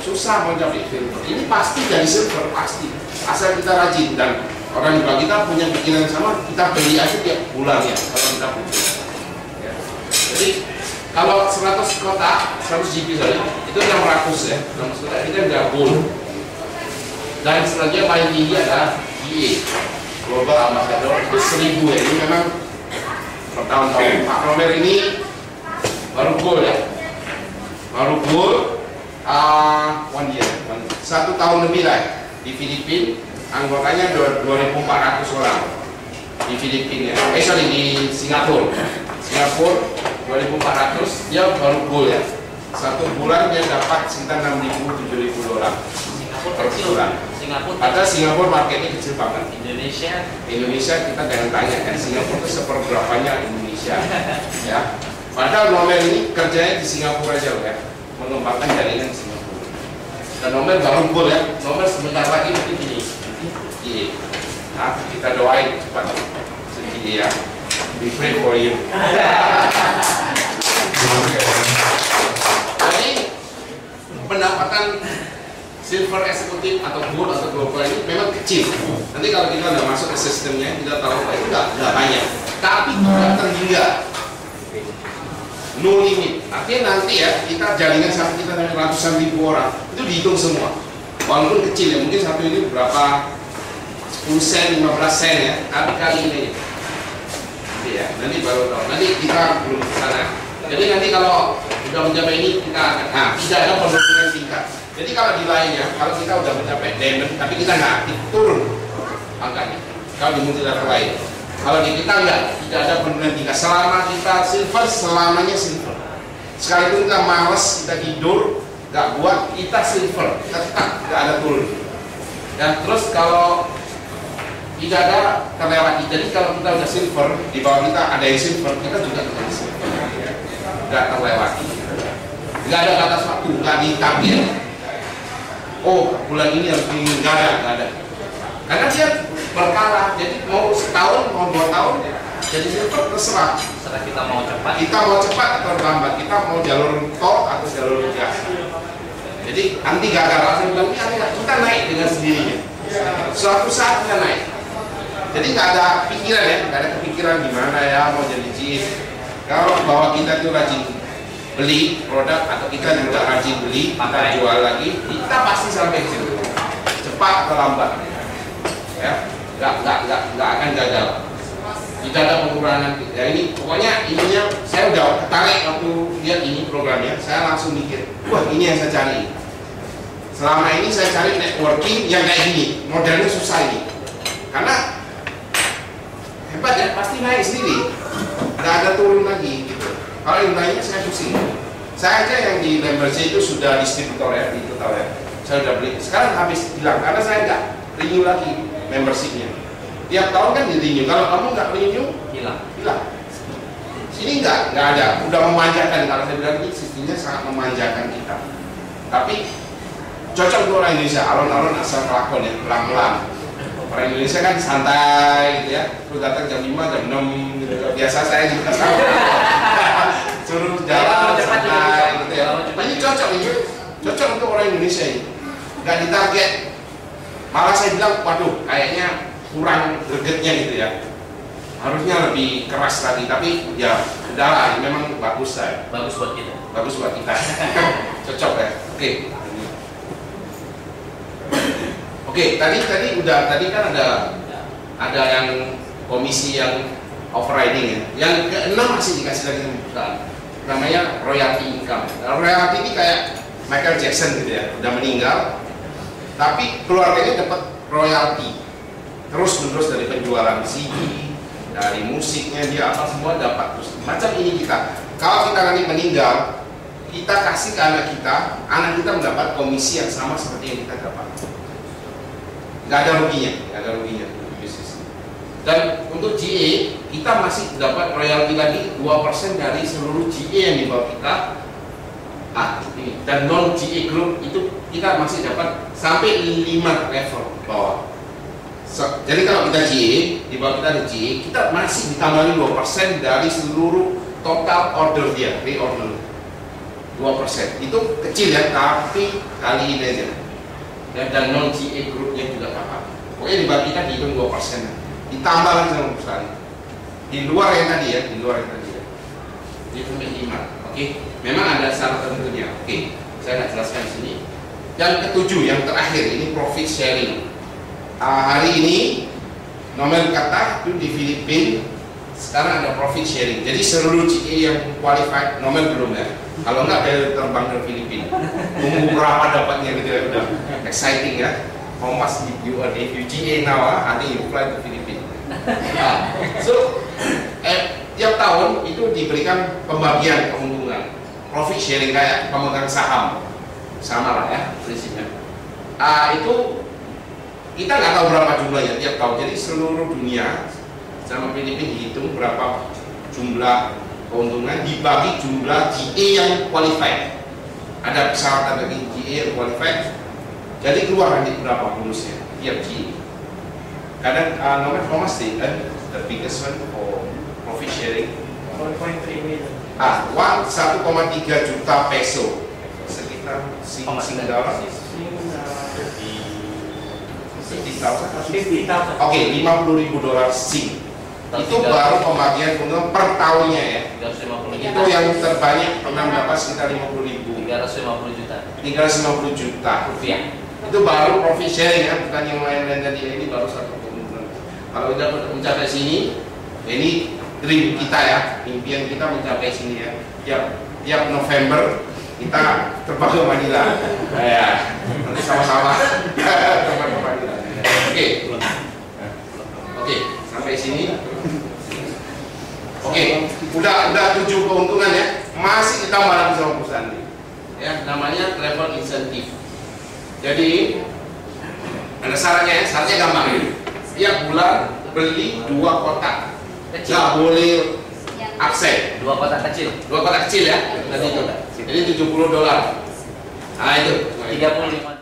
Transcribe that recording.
susah mau jadi silver. Ini pasti jadi silver, pasti. Asal kita rajin dan orang juga kita punya pikiran sama, kita beli aja tiap bulan ya kalau kita butuh. Ya. Jadi kalau 100 kotak, 100 GB saja, itu 600 ya. 600 kotak kita udah gold. Dan selanjutnya paling tinggi adalah GA, Global Ambassador, itu 1000 ya. Ini memang bertahun-tahun. Pak Romer ini baru gold ya. Baru gold 1 year, 1 tahun lebih lah di Filipina. Anggotanya 2.400 orang di Filipina ya. Sorry, di Singapura. Singapura 2.400, dia baru gold ya. 1 bulan dia dapat sekitar 6.000-7.000 dolar per bulan. Padahal Singapura marketnya kecil banget. Indonesia kita jangan tanya kan, Singapura itu seperberapanya Indonesia ya. Padahal Nomer ini kerjanya di Singapura aja ya, mengembangkan jaringan di Singapura. Dan Nomer baru gold ya. Nomer sebentar lagi mungkin ini. Iya. Nah, kita doain cepat sedikit ya. We pray for you. Jadi pendapatan silver eksekutif atau gold atau global ini memang kecil. Nanti kalau kita udah masuk ke sistemnya, kita tahu itu nggak banyak, tapi tidak terhingga, no limit. Artinya nanti ya kita jaringan sampai kita ratusan ribu orang itu dihitung semua, walaupun kecil ya, mungkin satu ini berapa 10 sen, 15 sen ya, tapi kali ini nanti ya, nanti baru tahu. Nanti kita belum ke sana. Jadi nanti kalau sudah mencapai ini kita akan, tidak ada penurunan tingkat. Jadi kalau di lainnya, kalau kita udah mencapai diamond, tapi kita nggak aktif, turun angkanya. Kalau di multilevel lain, kalau di kita tidak ada penurunan tingkat. Selama kita silver, selamanya silver. Sekalipun kita males, kita tidur, nggak buat, kita silver, kita tetap nggak ada turun. Dan terus kalau tidak ada terlewati. Jadi kalau kita udah silver, di bawah kita ada yang silver, kita juga tetap silver. Nggak terlewati. Nggak ada batas waktu, nggak ditabir. Oh, bulan ini harus ini, nggak ada. Karena dia berkala, jadi mau setahun, mau 2 tahun, jadi silver terserah. Setelah kita mau cepat. Kita mau cepat atau lambat, kita mau jalur tol atau jalur gas. Jadi nanti nggak ada rasa bilang ini kita naik dengan sendirinya. Suatu saat kita naik. Jadi nggak ada pikiran ya, nggak ada kepikiran gimana ya mau jadi jis. Kalau bahwa kita itu rajin beli produk atau kita juga rajin beli, kita jual lagi, kita pasti sampai ke situ. Cepat atau lambat, ya, nggak akan gagal. Tidak ada pengurangan. Ya ini pokoknya ininya saya udah tertarik waktu lihat ini programnya, saya langsung mikir, wah ini yang saya cari. Selama ini saya cari networking yang kayak gini, modelnya susah ini, karena hebat ya, pasti naik sendiri, nggak ada turun lagi gitu. Kalau yang lainnya saya pusing. Saya aja yang di Lembercy itu sudah distributor ya, di total ya. Saya udah beli. Sekarang habis hilang karena saya nggak renew lagi membershipnya. Tiap tahun kan di renew. Kalau kamu nggak renew, hilang. Sini nggak ada. Udah memanjakan. Kalau saya bilang ini sistemnya sangat memanjakan kita. Tapi cocok untuk orang Indonesia. Alon-alon asal kelakon ya, pelan-pelan. Orang Indonesia kan santai gitu ya. Terus datang jam 5, jam 6 gitu. Biasa saya juga sama. Suruh jalan santai gitu ya. Ini cocok ini, cocok untuk orang Indonesia ini. Nggak ditarget. Malah saya bilang, waduh, kayaknya kurang gregetnya gitu ya. Harusnya lebih keras lagi, tapi ya udahlah, memang bagus saya. Bagus buat kita. Bagus buat kita. Cocok ya. Oke, tadi kan ada yang komisi yang overriding ya. Yang ke-6 masih dikasih lagi pembukaan. Namanya royalty income. Nah, royalty ini kayak Michael Jackson gitu ya, udah meninggal, tapi keluarganya dapat royalty terus menerus dari penjualan CD, dari musiknya dia apa semua dapat terus. Macam ini kita. Kalau kita nanti meninggal, kita kasih ke anak kita mendapat komisi yang sama seperti yang kita dapat. Nggak ada ruginya bisnis. Dan untuk GA kita masih dapat royalti lagi 2% dari seluruh GA yang dibawa kita. Dan non GA group itu kita masih dapat sampai 5 level bawah. Jadi kalau kita GA, di bawah kita ada GA, kita masih ditambahin 2% dari seluruh total order dia, reorder. 2%. Itu kecil ya, tapi kali ini aja. Dan non GA grupnya juga apa? Pokoknya dibagikan dihitung 2%. Ditambah lagi sama perusahaan. Di luar yang tadi ya, di luar yang tadi ya. Itu 5. Oke, memang ada syarat tertentunya. Oke, saya akan jelaskan di sini. Yang ketujuh, yang terakhir ini profit sharing. Hari ini nomor kata itu di Filipina sekarang ada profit sharing. Jadi seluruh GA yang qualified nomor belum ya. Kalau enggak dari terbang ke Filipina. Tunggu berapa dapatnya gitu ya, udah exciting ya. How much you earn if you GA now? I think you fly to Filipina. So tiap tahun itu diberikan pembagian keuntungan, profit sharing kayak pemegang saham, sama lah ya prinsipnya. Itu kita nggak tahu berapa jumlahnya tiap tahun. Jadi seluruh dunia sama Filipina dihitung berapa jumlah keuntungan dibagi jumlah GA yang qualified. Ada persyaratan bagi GA yang qualified. Jadi keluar nanti berapa bonusnya tiap GA. Kadang nomor Thomas the biggest one for profit sharing 1.3 million. 1,3 juta peso, sekitar Singapura. 50,000. Oke, $50,000 Sing. Itu baru pembagian keuntungan per tahunnya ya. 350 Itu yang terbanyak pernah dapat sekitar 50.000. 350 juta 350 juta rupiah. Itu baru profit sharing ya, bukan yang lain-lain tadi. Ini baru satu keuntungan. Kalau udah mencapai sini, ini dream kita ya, impian kita mencapai sini ya. Tiap November kita terbang ke Manila. Ya, nanti sama-sama terbang ke Manila. Oke, sampai sini. Oke, udah 7 keuntungan ya. Masih ditambah lagi sama perusahaan ini. Ya, namanya travel incentive. Jadi ada syaratnya ya, syaratnya gampang ya. Tiap bulan beli 2 kotak. Nggak boleh absen. 2 kotak kecil. 2 kotak kecil ya. Tadi itu. Jadi $70. Nah itu. 35